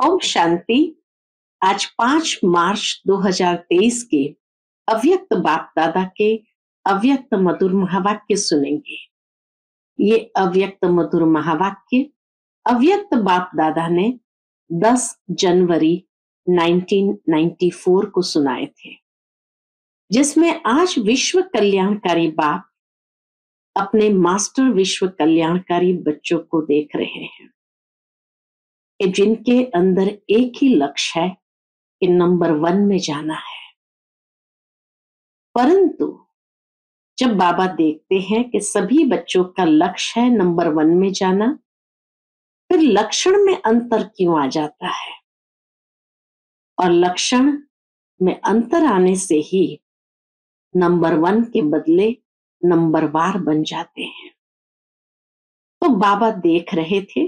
ओम शांति। आज 5 मार्च 2023 के अव्यक्त बाप दादा के अव्यक्त मधुर महावाक्य सुनेंगे। ये अव्यक्त मधुर महावाक्य अव्यक्त बाप दादा ने 10 जनवरी 1994 को सुनाए थे, जिसमें आज विश्व कल्याणकारी बाप अपने मास्टर विश्व कल्याणकारी बच्चों को देख रहे हैं, जिनके अंदर एक ही लक्ष्य है कि नंबर 1 में जाना है। परंतु जब बाबा देखते हैं कि सभी बच्चों का लक्ष्य है नंबर 1 में जाना, फिर लक्षण में अंतर क्यों आ जाता है? और लक्षण में अंतर आने से ही नंबर 1 के बदले नंबर वार बन जाते हैं। तो बाबा देख रहे थे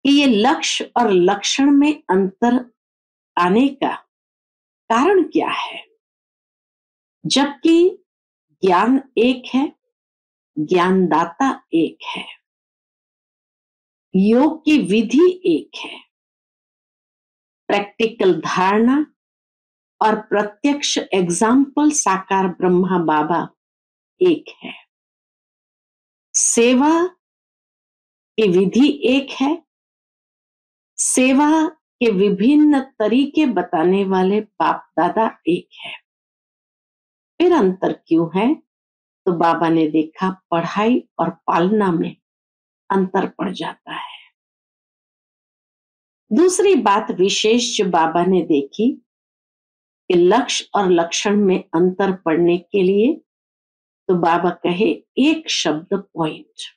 कि ये लक्ष्य और लक्षण में अंतर आने का कारण क्या है, जबकि ज्ञान एक है, ज्ञानदाता एक है, योग की विधि एक है, प्रैक्टिकल धारणा और प्रत्यक्ष एग्जाम्पल साकार ब्रह्मा बाबा एक है, सेवा की विधि एक है, सेवा के विभिन्न तरीके बताने वाले बाप दादा एक है। फिर अंतर क्यों है? तो बाबा ने देखा पढ़ाई और पालना में अंतर पड़ जाता है। दूसरी बात विशेष जो बाबा ने देखी कि लक्ष्य और लक्षण में अंतर पड़ने के लिए, तो बाबा कहे एक शब्द पॉइंट।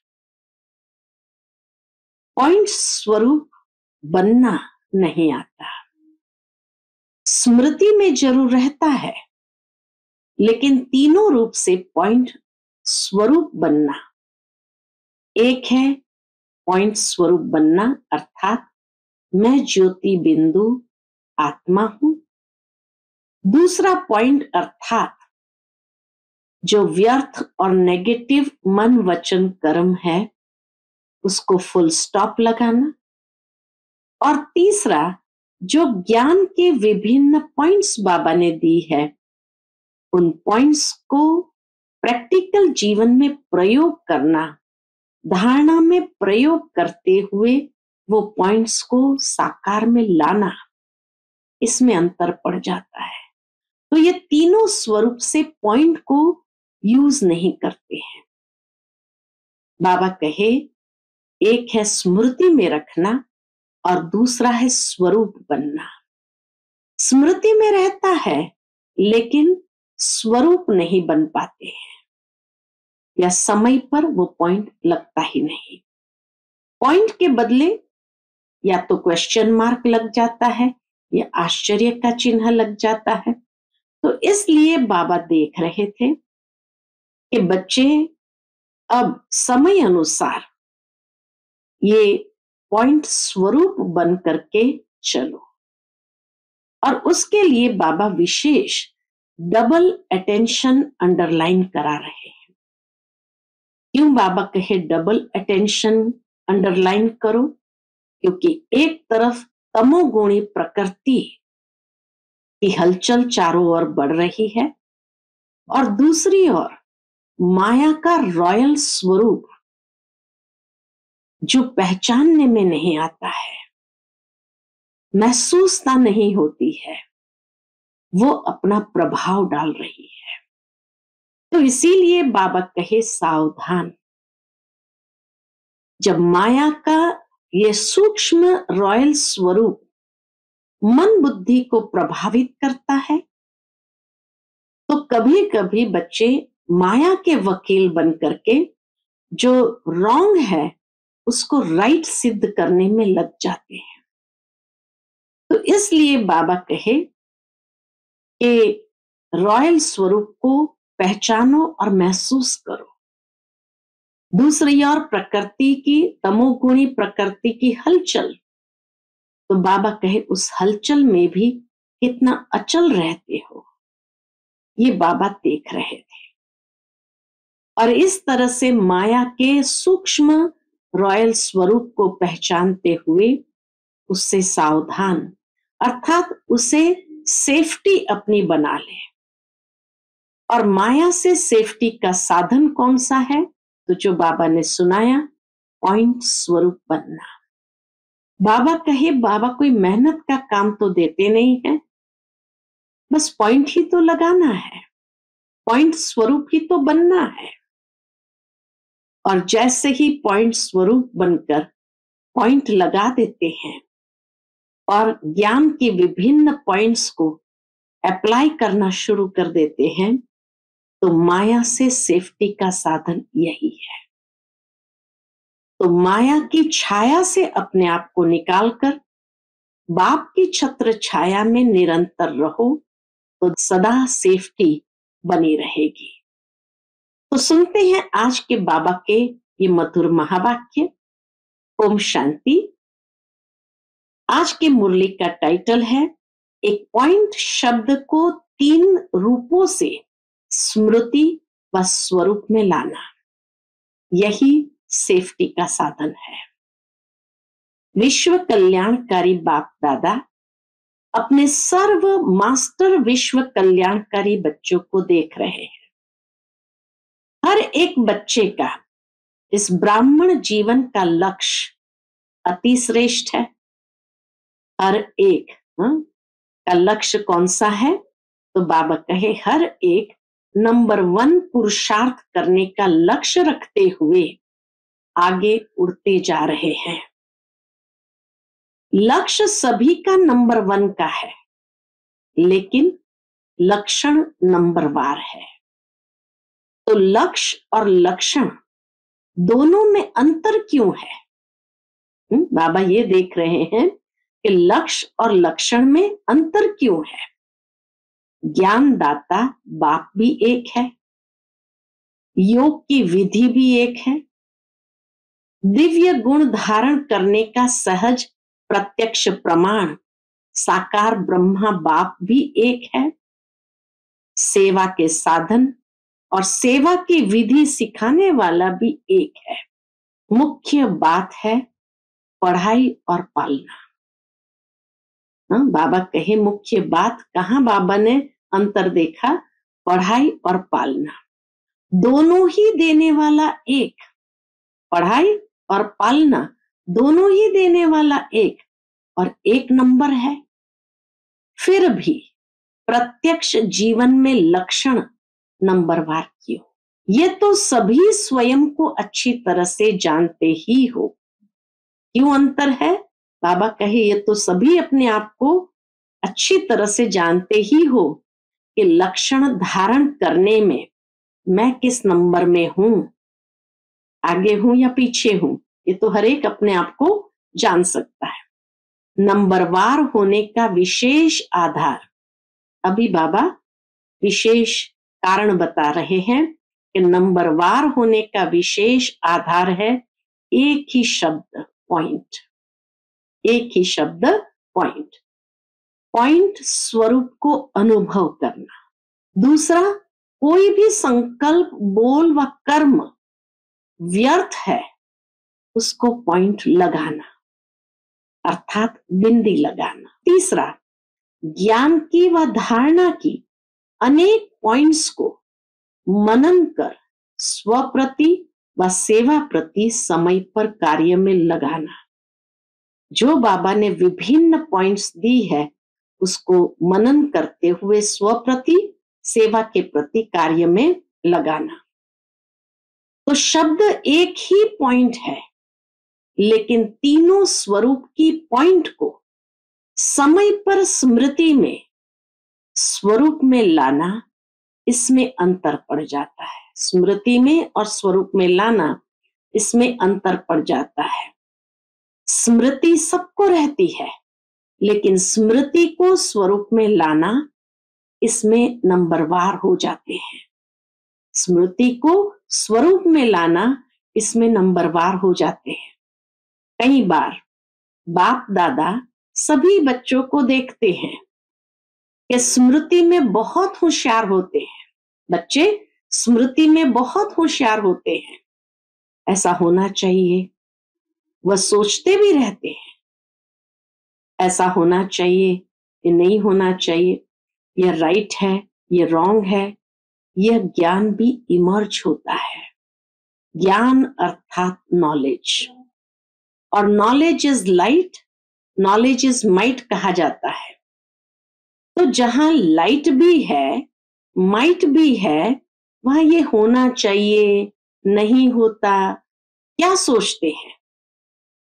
पॉइंट स्वरूप बनना नहीं आता, स्मृति में जरूर रहता है, लेकिन तीनों रूप से पॉइंट स्वरूप बनना एक है। पॉइंट स्वरूप बनना अर्थात मैं ज्योति बिंदु आत्मा हूं। दूसरा पॉइंट अर्थात जो व्यर्थ और नेगेटिव मन वचन कर्म है उसको फुल स्टॉप लगाना। और तीसरा जो ज्ञान के विभिन्न पॉइंट्स बाबा ने दी है, उन पॉइंट्स को प्रैक्टिकल जीवन में प्रयोग करना, धारणा में प्रयोग करते हुए वो पॉइंट्स को साकार में लाना, इसमें अंतर पड़ जाता है। तो ये तीनों स्वरूप से पॉइंट को यूज नहीं करते हैं। बाबा कहे एक है स्मृति में रखना और दूसरा है स्वरूप बनना। स्मृति में रहता है लेकिन स्वरूप नहीं बन पाते हैं, या समय पर वो पॉइंट लगता ही नहीं। पॉइंट के बदले या तो क्वेश्चन मार्क लग जाता है या आश्चर्य का चिन्ह लग जाता है। तो इसलिए बाबा देख रहे थे कि बच्चे अब समय अनुसार ये पॉइंट स्वरूप बन करके चलो। और उसके लिए बाबा विशेष डबल अटेंशन अंडरलाइन करा रहे हैं। क्यों बाबा कहे डबल अटेंशन अंडरलाइन करो? क्योंकि एक तरफ तमोगुणी प्रकृति की हलचल चारों ओर बढ़ रही है और दूसरी ओर माया का रॉयल स्वरूप जो पहचानने में नहीं आता है, महसूसता नहीं होती है, वो अपना प्रभाव डाल रही है। तो इसीलिए बाबा कहे सावधान। जब माया का ये सूक्ष्म रॉयल स्वरूप मन बुद्धि को प्रभावित करता है, तो कभी कभी बच्चे माया के वकील बन करके जो रॉन्ग है उसको राइट सिद्ध करने में लग जाते हैं। तो इसलिए बाबा कहे कि रॉयल स्वरूप को पहचानो और महसूस करो। दूसरी ओर प्रकृति की तमोगुणी प्रकृति की हलचल, तो बाबा कहे उस हलचल में भी कितना अचल रहते हो, ये बाबा देख रहे थे। और इस तरह से माया के सूक्ष्म रॉयल स्वरूप को पहचानते हुए उससे सावधान, अर्थात उसे सेफ्टी अपनी बना ले। और माया से सेफ्टी का साधन कौन सा है? तो जो बाबा ने सुनाया, पॉइंट स्वरूप बनना। बाबा कहे, बाबा कोई मेहनत का काम तो देते नहीं है, बस पॉइंट ही तो लगाना है, पॉइंट स्वरूप ही तो बनना है। और जैसे ही पॉइंट स्वरूप बनकर पॉइंट लगा देते हैं और ज्ञान के विभिन्न पॉइंट्स को अप्लाई करना शुरू कर देते हैं, तो माया से सेफ्टी का साधन यही है। तो माया की छाया से अपने आप को निकालकर बाप की छत्र छाया में निरंतर रहो, तो सदा सेफ्टी बनी रहेगी। तो सुनते हैं आज के बाबा के ये मधुर महावाक्य। ओम शांति। आज के मुरली का टाइटल है, एक पॉइंट शब्द को 3 रूपों से स्मृति व स्वरूप में लाना, यही सेफ्टी का साधन है। विश्व कल्याणकारी बाप दादा अपने सर्व मास्टर विश्व कल्याणकारी बच्चों को देख रहे हैं। हर एक बच्चे का इस ब्राह्मण जीवन का लक्ष्य अति श्रेष्ठ है। हर एक का लक्ष्य कौन सा है? तो बाबा कहे, हर एक नंबर 1 पुरुषार्थ करने का लक्ष्य रखते हुए आगे उड़ते जा रहे हैं। लक्ष्य सभी का नंबर 1 का है, लेकिन लक्षण नंबरवार है। तो लक्ष्य और लक्षण दोनों में अंतर क्यों है? बाबा ये देख रहे हैं कि लक्ष्य और लक्षण में अंतर क्यों है। ज्ञानदाता बाप भी एक है, योग की विधि भी एक है, दिव्य गुण धारण करने का सहज प्रत्यक्ष प्रमाण साकार ब्रह्मा बाप भी एक है, सेवा के साधन और सेवा की विधि सिखाने वाला भी एक है। मुख्य बात है पढ़ाई और पालना। बाबा कहे मुख्य बात, कहां बाबा ने अंतर देखा? पढ़ाई और पालना, दोनों ही देने वाला एक। पढ़ाई और पालना दोनों ही देने वाला एक, और 1 नंबर है। फिर भी प्रत्यक्ष जीवन में लक्षण नंबरवार क्यों? ये तो सभी स्वयं को अच्छी तरह से जानते ही हो। क्यों अंतर है? बाबा कहे, ये तो सभी अपने आप को अच्छी तरह से जानते ही हो कि लक्षण धारण करने में मैं किस नंबर में हूं, आगे हूं या पीछे हूं, ये तो हर एक अपने आप को जान सकता है। नंबरवार होने का विशेष आधार, अभी बाबा विशेष कारण बता रहे हैं कि नंबरवार होने का विशेष आधार है एक ही शब्द पॉइंट। एक ही शब्द पॉइंट। पॉइंट स्वरूप को अनुभव करना। दूसरा, कोई भी संकल्प, बोल व कर्म व्यर्थ है, उसको पॉइंट लगाना, अर्थात बिंदी लगाना। तीसरा, ज्ञान की व धारणा की अनेक पॉइंट्स को मनन कर स्वप्रति व सेवा प्रति समय पर कार्य में लगाना। जो बाबा ने विभिन्न पॉइंट्स दी है, उसको मनन करते हुए स्वप्रति सेवा के प्रति कार्य में लगाना। तो शब्द एक ही पॉइंट है, लेकिन तीनों स्वरूप की पॉइंट को समय पर स्मृति में स्वरूप में लाना, इसमें अंतर पड़ जाता है। स्मृति में और स्वरूप में लाना, इसमें अंतर पड़ जाता है। स्मृति सबको रहती है, लेकिन स्मृति को स्वरूप में लाना, इसमें नंबरवार हो जाते हैं। स्मृति को स्वरूप में लाना, इसमें नंबरवार हो जाते हैं। कई बार बाप दादा सभी बच्चों को देखते हैं कि स्मृति में बहुत होशियार होते हैं। बच्चे स्मृति में बहुत होशियार होते हैं, ऐसा होना चाहिए। वह सोचते भी रहते हैं, ऐसा होना चाहिए, ये नहीं होना चाहिए, ये राइट है, ये रॉन्ग है, यह ज्ञान भी इमर्ज होता है। ज्ञान अर्थात नॉलेज, और knowledge is light, knowledge is might कहा जाता है। तो जहां लाइट भी है, माइट भी है, वहां ये होना चाहिए, नहीं होता, क्या सोचते हैं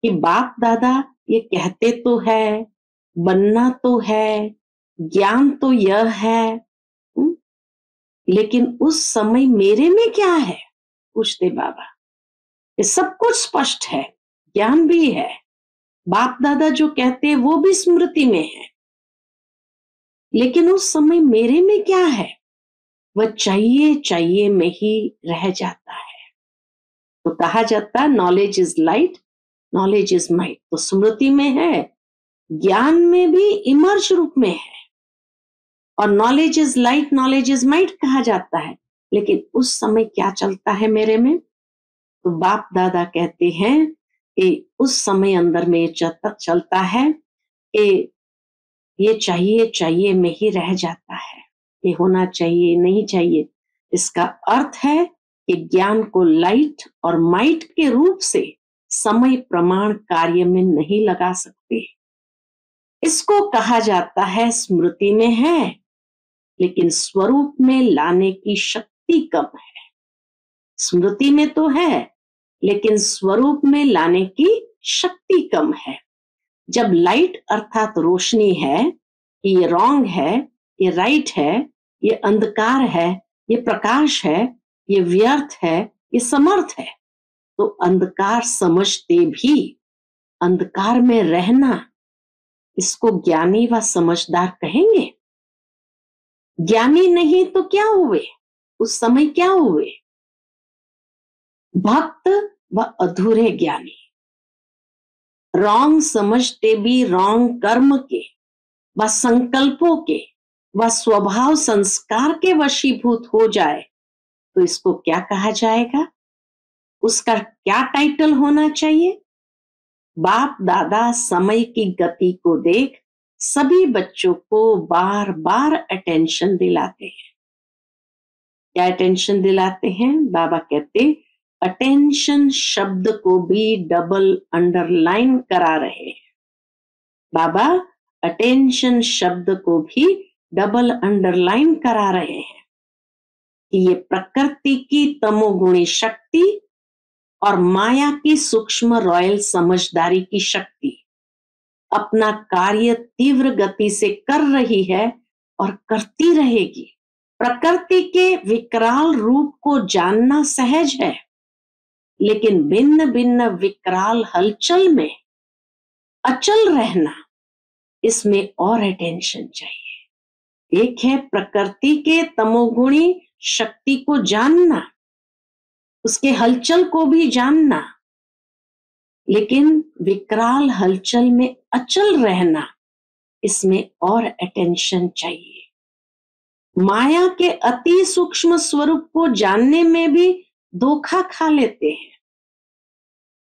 कि बाप दादा ये कहते तो है, बनना तो है, ज्ञान तो यह है, हुँ? लेकिन उस समय मेरे में क्या है, पूछते बाबा। ये सब कुछ स्पष्ट है, ज्ञान भी है, बाप दादा जो कहते हैं वो भी स्मृति में है, लेकिन उस समय मेरे में क्या है, वह चाहिए चाहिए में ही रह जाता है। तो कहा जाता है knowledge is light, knowledge is might. तो स्मृति में है, ज्ञान में भी इमर्ज रूप में है, और knowledge is light, knowledge is might कहा जाता है, लेकिन उस समय क्या चलता है मेरे में? तो बाप दादा कहते हैं कि उस समय अंदर में चलता है कि ये चाहिए चाहिए में ही रह जाता है, ये होना चाहिए नहीं चाहिए। इसका अर्थ है कि ज्ञान को लाइट और माइट के रूप से समय प्रमाण कार्य में नहीं लगा सकते। इसको कहा जाता है स्मृति में है, लेकिन स्वरूप में लाने की शक्ति कम है। स्मृति में तो है, लेकिन स्वरूप में लाने की शक्ति कम है। जब लाइट अर्थात रोशनी है कि ये रॉन्ग है, ये राइट है, ये अंधकार है, ये प्रकाश है, ये व्यर्थ है, ये समर्थ है, तो अंधकार समझते भी अंधकार में रहना, इसको ज्ञानी व समझदार कहेंगे? ज्ञानी नहीं तो क्या हुए, उस समय क्या हुए? भक्त व अधूरे ज्ञानी। रॉन्ग समझते भी रॉन्ग कर्म के व संकल्पों के व स्वभाव संस्कार के वशीभूत हो जाए तो इसको क्या कहा जाएगा? उसका क्या टाइटल होना चाहिए? बाप दादा समय की गति को देख सभी बच्चों को बार बार अटेंशन दिलाते हैं। क्या अटेंशन दिलाते हैं? बाबा कहते अटेंशन शब्द को भी डबल अंडरलाइन करा रहे हैं। बाबा अटेंशन शब्द को भी डबल अंडरलाइन करा रहे हैं कि ये प्रकृति की तमोगुणी शक्ति और माया की सूक्ष्म रॉयल समझदारी की शक्ति अपना कार्य तीव्र गति से कर रही है और करती रहेगी। प्रकृति के विकराल रूप को जानना सहज है, लेकिन भिन्न भिन्न विकराल हलचल में अचल रहना, इसमें और अटेंशन चाहिए। एक है प्रकृति के तमोगुणी शक्ति को जानना, उसके हलचल को भी जानना, लेकिन विकराल हलचल में अचल रहना, इसमें और अटेंशन चाहिए। माया के अति सूक्ष्म स्वरूप को जानने में भी धोखा खा लेते हैं।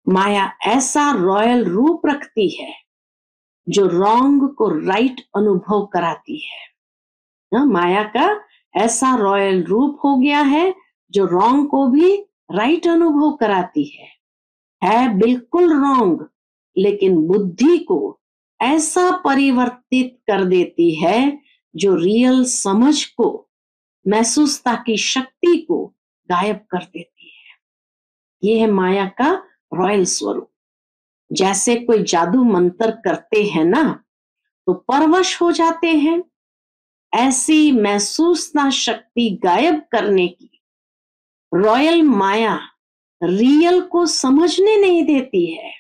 माया ऐसा रॉयल रूप रखती है जो रॉन्ग को राइट अनुभव कराती है। माया का ऐसा रॉयल रूप हो गया है जो रॉन्ग को भी राइट अनुभव कराती है बिल्कुल रॉन्ग, लेकिन बुद्धि को ऐसा परिवर्तित कर देती है जो रियल समझ को, महसूसता की शक्ति को गायब कर देती है। यह है माया का रॉयल स्वरूप। जैसे कोई जादू मंत्र करते हैं ना, तो परवश हो जाते हैं, ऐसी महसूसता शक्ति गायब करने की रॉयल माया रियल को समझने नहीं देती है।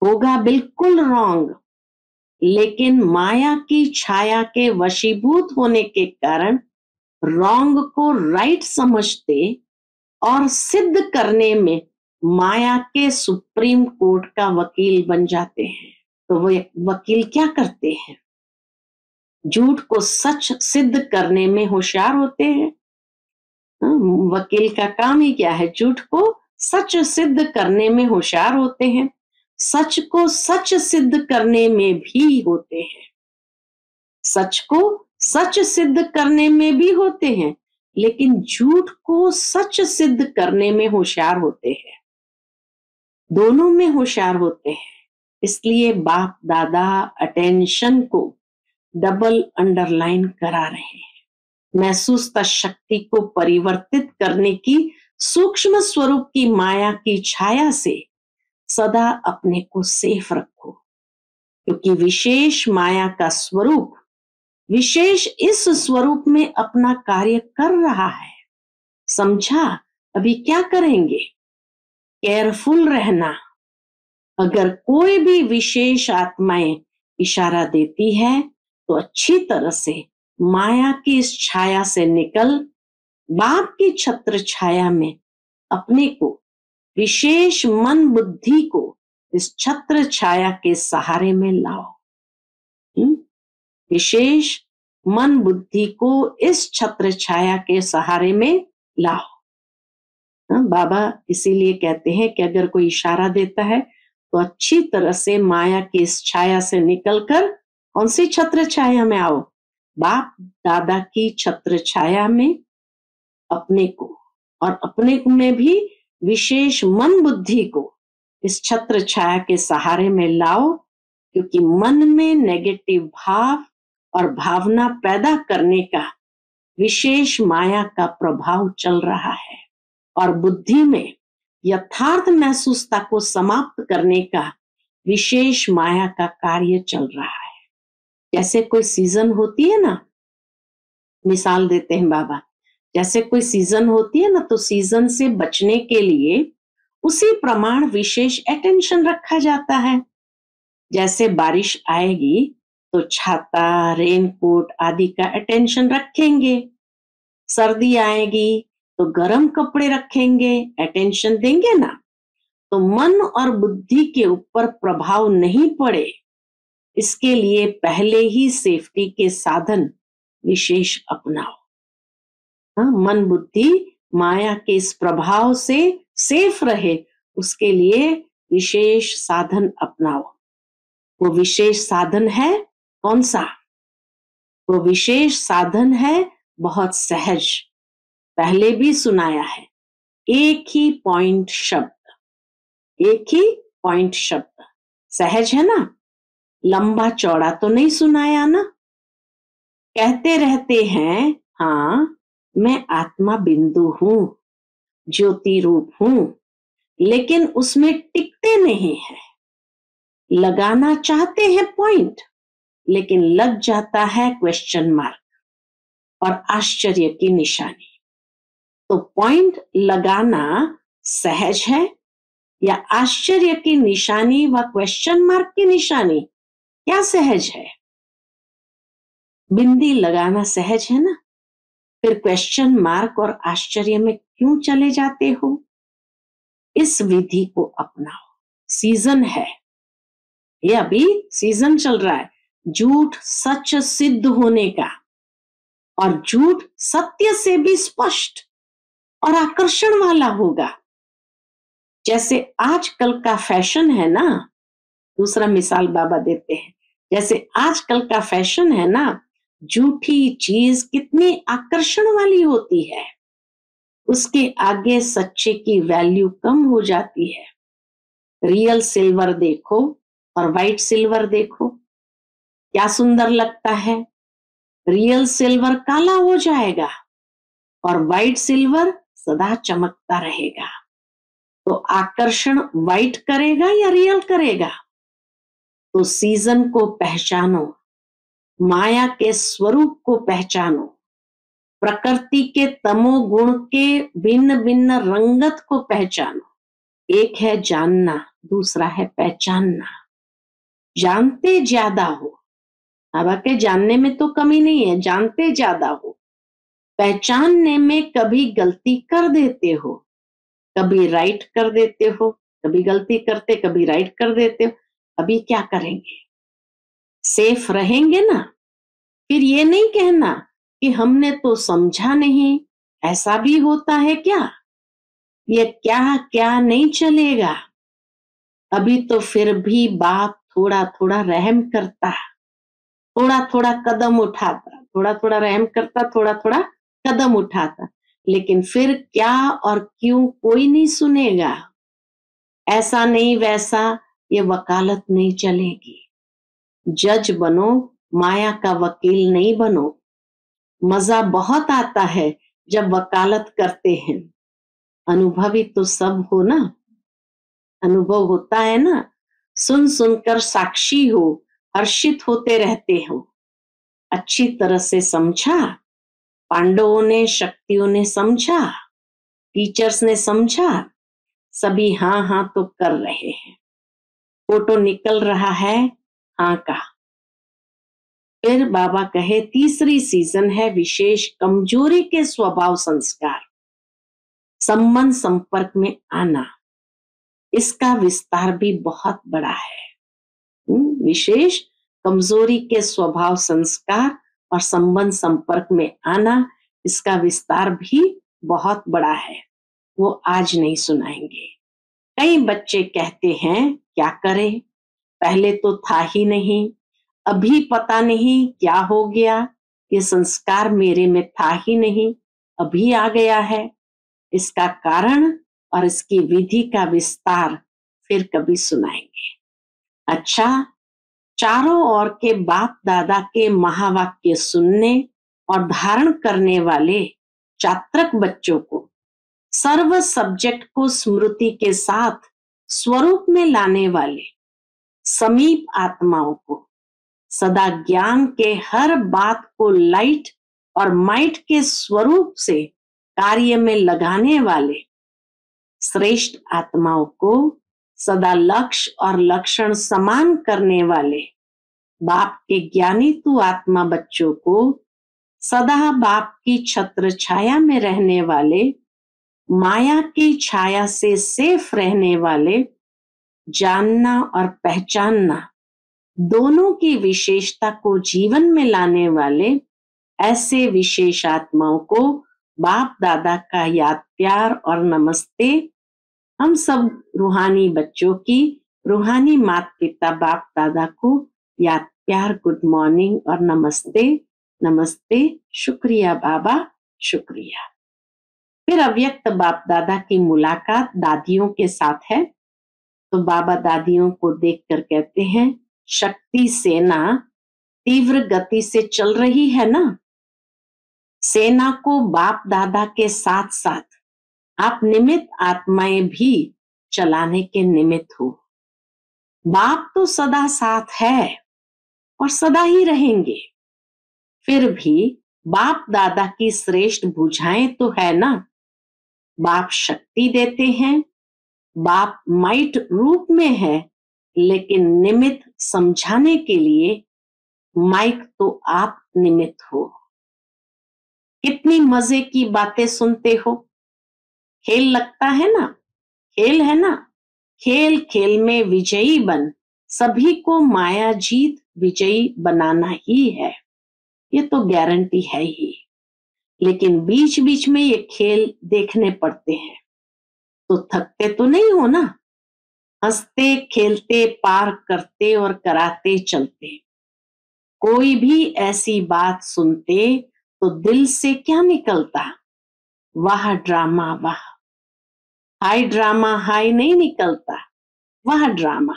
होगा बिल्कुल रॉन्ग, लेकिन माया की छाया के वशीभूत होने के कारण रॉन्ग को राइट समझते और सिद्ध करने में माया के सुप्रीम कोर्ट का वकील बन जाते हैं। तो वो वकील क्या करते हैं? झूठ को सच सिद्ध करने में होशियार होते हैं। वकील का काम ही क्या है? झूठ को सच सिद्ध करने में होशियार होते हैं। सच को सच सिद्ध करने में भी होते हैं, सच को सच सिद्ध करने में भी होते हैं, लेकिन झूठ को सच सिद्ध करने में होशियार होते हैं, दोनों में होशियार होते हैं। इसलिए बाप दादा अटेंशन को डबल अंडरलाइन करा रहे हैं। महसूसता शक्ति को परिवर्तित करने की सूक्ष्म स्वरूप की माया की छाया से सदा अपने को सेफ रखो, क्योंकि विशेष माया का स्वरूप विशेष इस स्वरूप में अपना कार्य कर रहा है। समझा? अभी क्या करेंगे? केयरफुल रहना। अगर कोई भी विशेष आत्माएं इशारा देती है तो अच्छी तरह से माया की इस छाया से निकल बाप की छत्र छाया में अपने को विशेष मन बुद्धि को इस छत्र छाया के सहारे में लाओ। विशेष मन बुद्धि को इस छत्र छाया के सहारे में लाओ। बाबा इसीलिए कहते हैं कि अगर कोई इशारा देता है तो अच्छी तरह से माया की इस छाया से निकलकर कौन सी छत्र छाया में आओ? बाप दादा की छत्र छाया में अपने को और अपने में भी विशेष मन बुद्धि को इस छत्र छाया के सहारे में लाओ, क्योंकि मन में नेगेटिव भाव और भावना पैदा करने का विशेष माया का प्रभाव चल रहा है और बुद्धि में यथार्थ महसूसता को समाप्त करने का विशेष माया का कार्य चल रहा है। जैसे कोई सीजन होती है ना, मिसाल देते हैं बाबा, जैसे कोई सीजन होती है ना, तो सीजन से बचने के लिए उसी प्रमाण विशेष अटेंशन रखा जाता है। जैसे बारिश आएगी तो छाता, रेनकोट आदि का अटेंशन रखेंगे, सर्दी आएगी तो गर्म कपड़े रखेंगे, अटेंशन देंगे ना। तो मन और बुद्धि के ऊपर प्रभाव नहीं पड़े, इसके लिए पहले ही सेफ्टी के साधन विशेष अपनाओ। मन बुद्धि माया के इस प्रभाव से सेफ रहे, उसके लिए विशेष साधन अपनाओ। वो विशेष साधन है कौन सा? वो विशेष साधन है बहुत सहज, पहले भी सुनाया है, एक ही पॉइंट शब्द, एक ही पॉइंट शब्द। सहज है ना, लंबा चौड़ा तो नहीं सुनाया ना। कहते रहते हैं हाँ मैं आत्मा बिंदु हूं, ज्योति रूप हूं, लेकिन उसमें टिकते नहीं है। लगाना चाहते हैं पॉइंट, लेकिन लग जाता है क्वेश्चन मार्क और आश्चर्य की निशानी। तो पॉइंट लगाना सहज है या आश्चर्य की निशानी व क्वेश्चन मार्क की निशानी? क्या सहज है? बिंदी लगाना सहज है ना, फिर क्वेश्चन मार्क और आश्चर्य में क्यों चले जाते हो? इस विधि को अपनाओ। सीजन है, ये अभी सीजन चल रहा है झूठ सच सिद्ध होने का, और झूठ सत्य से भी स्पष्ट और आकर्षण वाला होगा। जैसे आजकल का फैशन है ना, दूसरा मिसाल बाबा देते हैं, जैसे आजकल का फैशन है ना, झूठी चीज कितनी आकर्षण वाली होती है, उसके आगे सच्चे की वैल्यू कम हो जाती है। रियल सिल्वर देखो और व्हाइट सिल्वर देखो, क्या सुंदर लगता है। रियल सिल्वर काला हो जाएगा और व्हाइट सिल्वर सदा चमकता रहेगा। तो आकर्षण व्हाइट करेगा या रियल करेगा? तो सीजन को पहचानो, माया के स्वरूप को पहचानो, प्रकृति के तमोगुण के भिन्न भिन्न रंगत को पहचानो। एक है जानना, दूसरा है पहचानना। जानते ज्यादा हो, बाबा के जानने में तो कमी नहीं है, जानते ज्यादा हो, पहचानने में कभी गलती कर देते हो, कभी राइट कर देते हो, कभी गलती करते कभी राइट कर देते हो। अभी क्या करेंगे? सेफ रहेंगे ना। फिर ये नहीं कहना कि हमने तो समझा नहीं, ऐसा भी होता है क्या? ये क्या क्या नहीं चलेगा। अभी तो फिर भी बाप थोड़ा थोड़ा रहम करता, थोड़ा थोड़ा कदम उठाता, थोड़ा थोड़ा रहम करता, थोड़ा थोड़ा कदम उठाता, लेकिन फिर क्या और क्यों कोई नहीं सुनेगा। ऐसा नहीं वैसा ये वकालत नहीं चलेगी। जज बनो, माया का वकील नहीं बनो। मजा बहुत आता है जब वकालत करते हैं। अनुभवी तो सब हो ना, अनुभव होता है ना, सुन सुनकर साक्षी हो, हर्षित होते रहते हो। अच्छी तरह से समझा, पांडवों ने शक्तियों ने समझा, टीचर्स ने समझा, सभी हाँ हाँ तो कर रहे हैं, फोटो निकल रहा है हाँ का। फिर बाबा कहे तीसरी सीजन है विशेष कमजोरी के स्वभाव संस्कार, संबंध संपर्क में आना। इसका विस्तार भी बहुत बड़ा है। विशेष कमजोरी के स्वभाव संस्कार और संबंध संपर्क में आना, इसका विस्तार भी बहुत बड़ा है, वो आज नहीं सुनाएंगे। कई बच्चे कहते हैं क्या करें, पहले तो था ही नहीं, अभी पता नहीं क्या हो गया, ये संस्कार मेरे में था ही नहीं, अभी आ गया है। इसका कारण और इसकी विधि का विस्तार फिर कभी सुनाएंगे। अच्छा, चारों ओर के बाप दादा के महावाक्य सुनने और धारण करने वाले चात्रक बच्चों को, सर्व सब्जेक्ट को स्मृति के साथ स्वरूप में लाने वाले समीप आत्माओं को, सदा ज्ञान के हर बात को लाइट और माइट के स्वरूप से कार्य में लगाने वाले श्रेष्ठ आत्माओं को, सदा लक्ष्य और लक्षण समान करने वाले बाप के ज्ञानी तू आत्मा बच्चों को, सदा बाप की छत्र छाया में रहने वाले, माया की छाया से सेफ रहने वाले, जानना और पहचानना दोनों की विशेषता को जीवन में लाने वाले ऐसे विशेष आत्माओं को बाप दादा का याद प्यार और नमस्ते। हम सब रूहानी बच्चों की रूहानी माता पिता बाप दादा को याद प्यार गुड मॉर्निंग और नमस्ते। नमस्ते, शुक्रिया बाबा, शुक्रिया। फिर अव्यक्त बाप दादा की मुलाकात दादियों के साथ है, तो बाबा दादियों को देखकर कहते हैं शक्ति सेना तीव्र गति से चल रही है ना, सेना को बाप दादा के साथ साथ आप निमित्त आत्माएं भी चलाने के निमित्त हो। बाप तो सदा साथ है और सदा ही रहेंगे, फिर भी बाप दादा की श्रेष्ठ भुजाएं तो है ना। बाप शक्ति देते हैं, बाप माइट रूप में है, लेकिन निमित्त समझाने के लिए माइक तो आप निमित्त हो। कितनी मजे की बातें सुनते हो, खेल लगता है ना, खेल है ना, खेल खेल में विजयी बन, सभी को माया जीत विजयी बनाना ही है, ये तो गारंटी है ही। लेकिन बीच बीच में ये खेल देखने पड़ते हैं, तो थकते तो नहीं हो ना, हंसते खेलते पार करते और कराते चलते। कोई भी ऐसी बात सुनते तो दिल से क्या निकलता, वाह ड्रामा वाह। हाय ड्रामा हाय नहीं निकलता, वाह ड्रामा।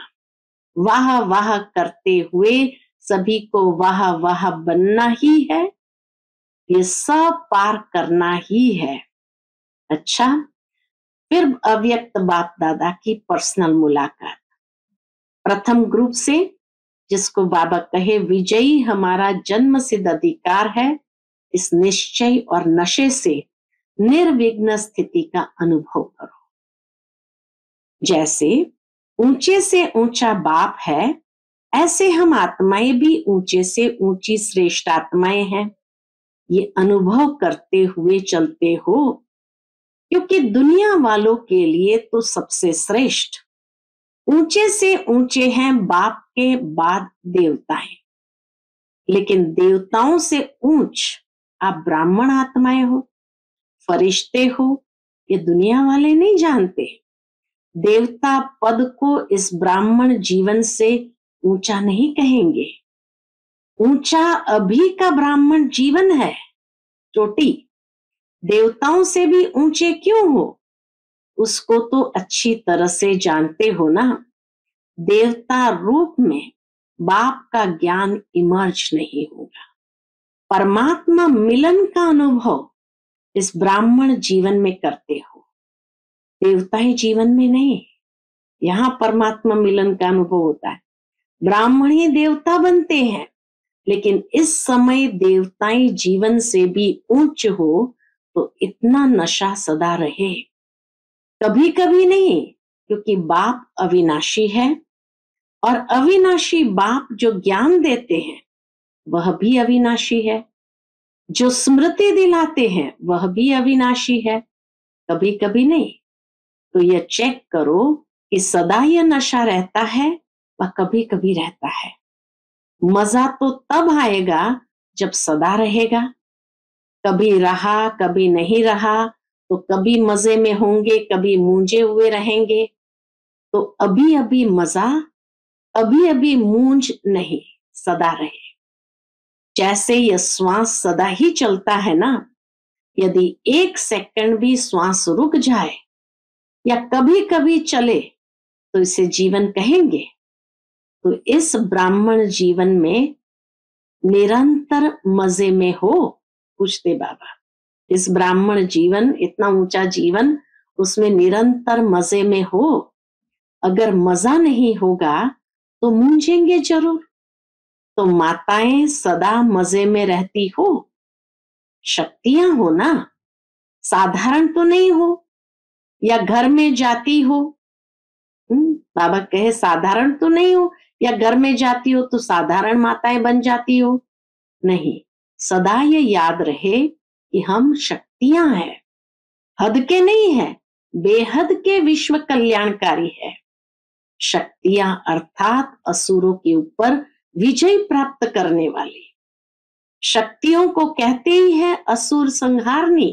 वाह वाह करते हुए सभी को वाह वाह बनना ही है, ये सब पार करना ही है। अच्छा, फिर अव्यक्त बाप दादा की पर्सनल मुलाकात प्रथम ग्रुप से, जिसको बाबा कहे विजयी हमारा जन्म सिद्ध अधिकार है, इस निश्चय और नशे से निर्विघ्न स्थिति का अनुभव करो। जैसे ऊंचे से ऊंचा बाप है, ऐसे हम आत्माएं भी ऊंचे से ऊंची श्रेष्ठ आत्माएं हैं, ये अनुभव करते हुए चलते हो, क्योंकि दुनिया वालों के लिए तो सबसे श्रेष्ठ ऊंचे से ऊंचे हैं बाप के बाद देवताएं, लेकिन देवताओं से ऊंच आप ब्राह्मण आत्माएं हो, फरिश्ते हो, ये दुनिया वाले नहीं जानते। देवता पद को इस ब्राह्मण जीवन से ऊंचा नहीं कहेंगे। ऊंचा अभी का ब्राह्मण जीवन है, चोटी। देवताओं से भी ऊंचे क्यों हो, उसको तो अच्छी तरह से जानते हो ना। देवता रूप में बाप का ज्ञान इमर्ज नहीं होगा। परमात्मा मिलन का अनुभव इस ब्राह्मण जीवन में करते हो, देवताई जीवन में नहीं। यहाँ परमात्मा मिलन का अनुभव होता है। ब्राह्मण ही देवता बनते हैं, लेकिन इस समय देवताई जीवन से भी ऊंच हो तो इतना नशा सदा रहे। कभी कभी नहीं, क्योंकि बाप अविनाशी है और अविनाशी बाप जो ज्ञान देते हैं वह भी अविनाशी है, जो स्मृति दिलाते हैं वह भी अविनाशी है। कभी कभी नहीं। तो यह चेक करो कि सदा यह नशा रहता है व कभी कभी रहता है। मजा तो तब आएगा जब सदा रहेगा। कभी रहा कभी नहीं रहा, तो कभी मजे में होंगे कभी मूंझे हुए रहेंगे। तो अभी अभी मजा, अभी अभी मूंझ नहीं, सदा रहे। जैसे यह श्वास सदा ही चलता है ना, यदि 1 सेकंड भी श्वास रुक जाए या कभी कभी चले तो इसे जीवन कहेंगे। तो इस ब्राह्मण जीवन में निरंतर मजे में हो, पूछते बाबा। इस ब्राह्मण जीवन, इतना ऊंचा जीवन, उसमें निरंतर मजे में हो। अगर मजा नहीं होगा तो मूंझेंगे जरूर। तो माताएं सदा मजे में रहती हो, शक्तियां हो ना, साधारण तो नहीं हो। या घर में जाती हो, बाबा कहे साधारण तो नहीं हो, या घर में जाती हो तो साधारण माताएं बन जाती हो। नहीं, सदा ये याद रहे कि हम शक्तियां हैं, हद के नहीं है, बेहद के विश्व कल्याणकारी है। शक्तियां अर्थात असुरों के ऊपर विजय प्राप्त करने वाली। शक्तियों को कहते ही है असुर संहारनी,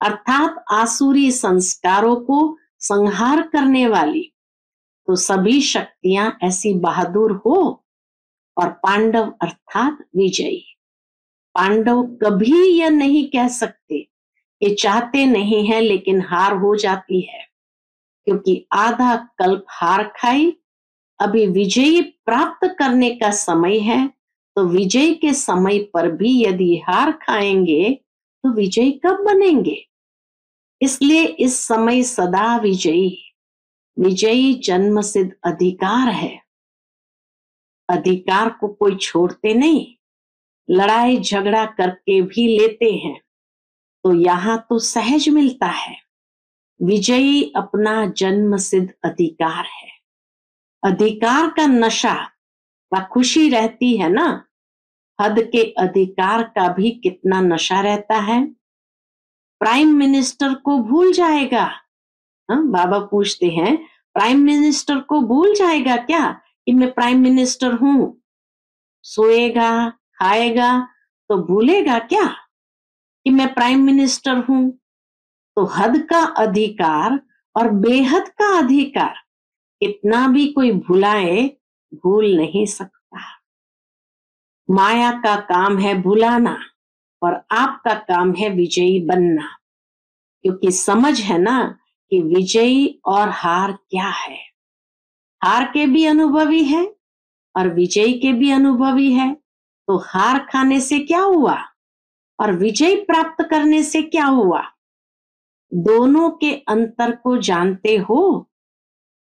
अर्थात आसुरी संस्कारों को संहार करने वाली। तो सभी शक्तियां ऐसी बहादुर हो। और पांडव अर्थात विजयी। पांडव कभी यह नहीं कह सकते कि चाहते नहीं है लेकिन हार हो जाती है, क्योंकि आधा कल्प हार खाई, अभी विजयी प्राप्त करने का समय है। तो विजय के समय पर भी यदि हार खाएंगे तो विजयी कब बनेंगे। इसलिए इस समय सदा विजयी। विजयी जन्म सिद्ध अधिकार है। अधिकार को कोई छोड़ते नहीं, लड़ाई झगड़ा करके भी लेते हैं। तो यहाँ तो सहज मिलता है। विजयी अपना जन्म सिद्ध अधिकार है। अधिकार का नशा व खुशी रहती है ना, हद के अधिकार का भी कितना नशा रहता है। प्राइम मिनिस्टर को भूल जाएगा। बाबा पूछते हैं, प्राइम मिनिस्टर को भूल जाएगा क्या कि मैं प्राइम मिनिस्टर हूं। सोएगा खाएगा तो भूलेगा क्या कि मैं प्राइम मिनिस्टर हूं। तो हद का अधिकार और बेहद का अधिकार कितना भी कोई भुलाए, भूल नहीं सकता। माया का काम है भुलाना और आपका काम है विजयी बनना, क्योंकि समझ है ना कि विजयी और हार क्या है। हार के भी अनुभवी है और विजयी के भी अनुभवी है। तो हार खाने से क्या हुआ और विजय प्राप्त करने से क्या हुआ, दोनों के अंतर को जानते हो।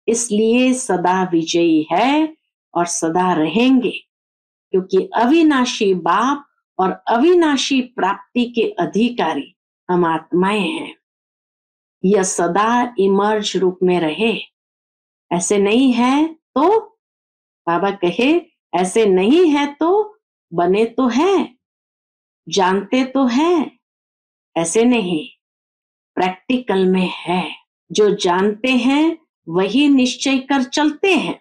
इसलिए सदा विजयी है और सदा रहेंगे, क्योंकि अविनाशी बाप और अविनाशी प्राप्ति के अधिकारी हम आत्माएं हैं। यह सदा इमर्ज रूप में रहे। ऐसे नहीं है तो बाबा कहे, ऐसे नहीं है तो बने तो है, जानते तो है, ऐसे नहीं, प्रैक्टिकल में है। जो जानते हैं वही निश्चय कर चलते हैं।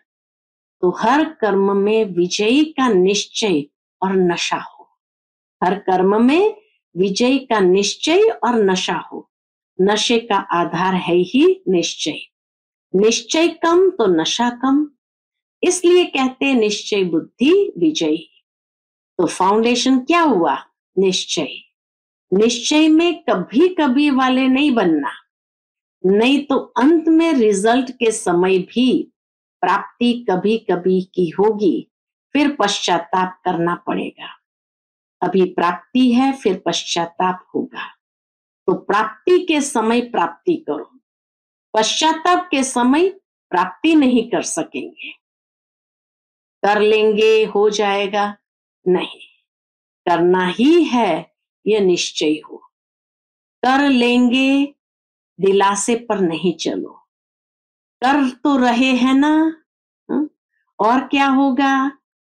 तो हर कर्म में विजयी का निश्चय और नशा हो। हर कर्म में विजय का निश्चय और नशा हो। नशे का आधार है ही निश्चय। निश्चय कम तो नशा कम, इसलिए कहते निश्चय बुद्धि विजयी। तो फाउंडेशन क्या हुआ? निश्चय। निश्चय में कभी कभी वाले नहीं बनना, नहीं तो अंत में रिजल्ट के समय भी प्राप्ति कभी कभी की होगी, फिर पश्चाताप करना पड़ेगा। अभी प्राप्ति है, फिर पश्चाताप होगा। तो प्राप्ति के समय प्राप्ति करो, पश्चाताप के समय प्राप्ति नहीं कर सकेंगे। कर लेंगे हो जाएगा, नहीं, करना ही है, यह निश्चय हो। कर लेंगे दिलासे पर नहीं चलो, कर तो रहे हैं ना, और क्या होगा,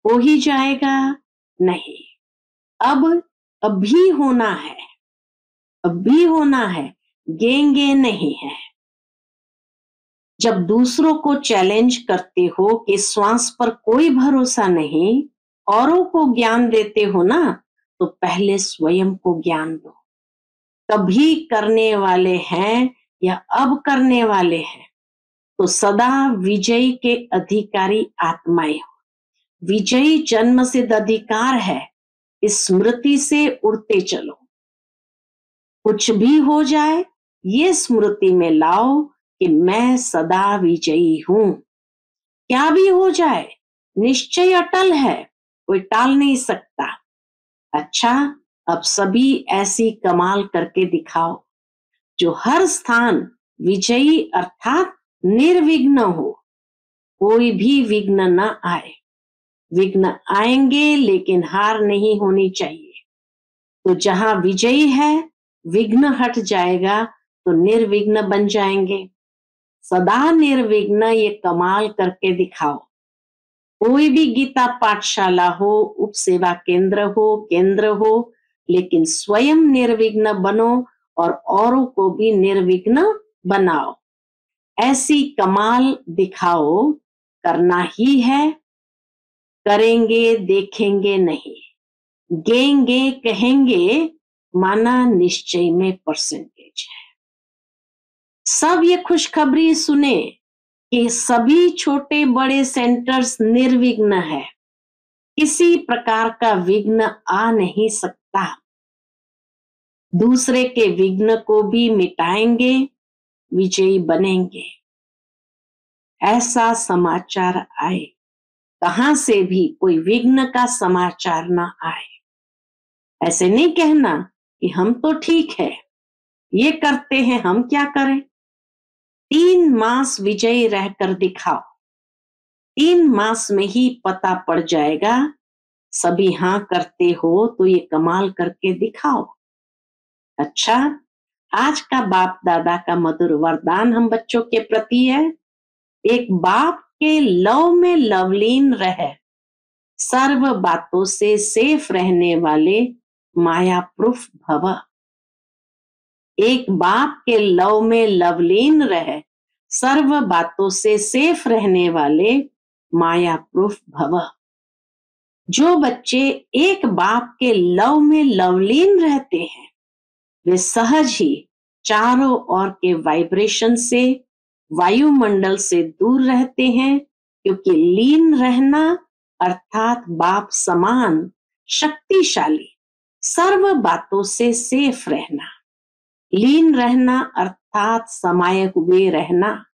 हो ही जाएगा, नहीं, अभी होना है, अभी होना है, गेंगे नहीं है। जब दूसरों को चैलेंज करते हो कि श्वास पर कोई भरोसा नहीं, औरों को ज्ञान देते हो ना, तो पहले स्वयं को ज्ञान दो। कभी करने वाले हैं या अब करने वाले हैं, तो सदा विजयी के अधिकारी आत्माएं हो। विजयी जन्म सिद्ध अधिकार है, इस स्मृति से उड़ते चलो। कुछ भी हो जाए, ये स्मृति में लाओ कि मैं सदा विजयी हूं। क्या भी हो जाए, निश्चय अटल है, कोई टाल नहीं सकता। अच्छा, अब सभी ऐसी कमाल करके दिखाओ जो हर स्थान विजयी अर्थात निर्विघ्न हो, कोई भी विघ्न न आए। विघ्न आएंगे लेकिन हार नहीं होनी चाहिए। तो जहां विजयी है, विघ्न हट जाएगा तो निर्विघ्न बन जाएंगे। सदा निर्विघ्न ये कमाल करके दिखाओ। कोई भी गीता पाठशाला हो, उप सेवा केंद्र हो, लेकिन स्वयं निर्विघ्न बनो और औरों को भी निर्विघ्न बनाओ। ऐसी कमाल दिखाओ, करना ही है, करेंगे देखेंगे नहीं, गेंगे कहेंगे, माना निश्चय में परसेंटेज है। सब ये खुशखबरी सुने कि सभी छोटे बड़े सेंटर्स निर्विघ्न है, किसी प्रकार का विघ्न आ नहीं सकता। दूसरे के विघ्न को भी मिटाएंगे, विजयी बनेंगे। ऐसा समाचार आए, कहां से भी कोई विघ्न का समाचार ना आए। ऐसे नहीं कहना कि हम तो ठीक है, ये करते हैं, हम क्या करें। 3 मास विजयी रहकर दिखाओ, 3 मास में ही पता पड़ जाएगा। सभी हाँ करते हो तो ये कमाल करके दिखाओ। अच्छा, आज का बाप दादा का मधुर वरदान हम बच्चों के प्रति है, एक बाप के लव में लवलीन रहे, सर्व बातों से सेफ रहने वाले माया प्रूफ भव। एक बाप के लव में लवलीन रहे, सर्व बातों से सेफ रहने वाले माया प्रूफ भव। जो बच्चे एक बाप के लव में लवलीन रहते हैं, वे सहज ही चारों ओर के वाइब्रेशन से, वायुमंडल से दूर रहते हैं, क्योंकि लीन रहना अर्थात बाप समान शक्तिशाली, सर्व बातों से सेफ रहना। लीन रहना अर्थात समाये हुए रहना।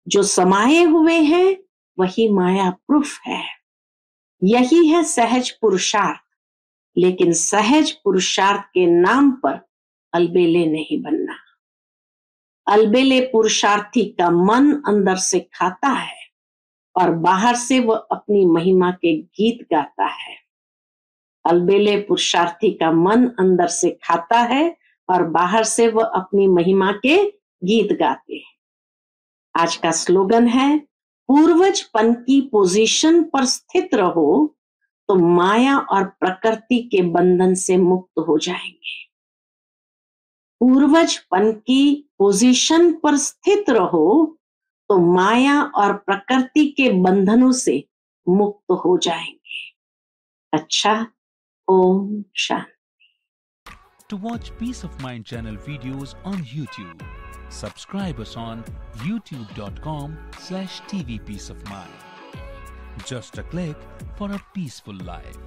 जो समाये हुए हैं वही माया प्रूफ है। यही है सहज पुरुषार्थ। लेकिन सहज पुरुषार्थ के नाम पर अलबेले नहीं बनना। अलबेले पुरुषार्थी का मन अंदर से खाता है और बाहर से वह अपनी महिमा के गीत गाता है। अलबेले पुरुषार्थी का मन अंदर से खाता है और बाहर से वह अपनी महिमा के गीत गाते हैं। आज का स्लोगन है, पूर्वजपन की पोजीशन पर स्थित रहो तो माया और प्रकृति के बंधन से मुक्त हो जाएंगे। पूर्वजपन की पोजीशन पर स्थित रहो तो माया और प्रकृति के बंधनों से मुक्त हो जाएंगे। अच्छा, Om Shanti. To watch Peace of Mind channel videos on YouTube, Subscribe us on youtube.com/tvpeaceofmind. Just a click for a peaceful life.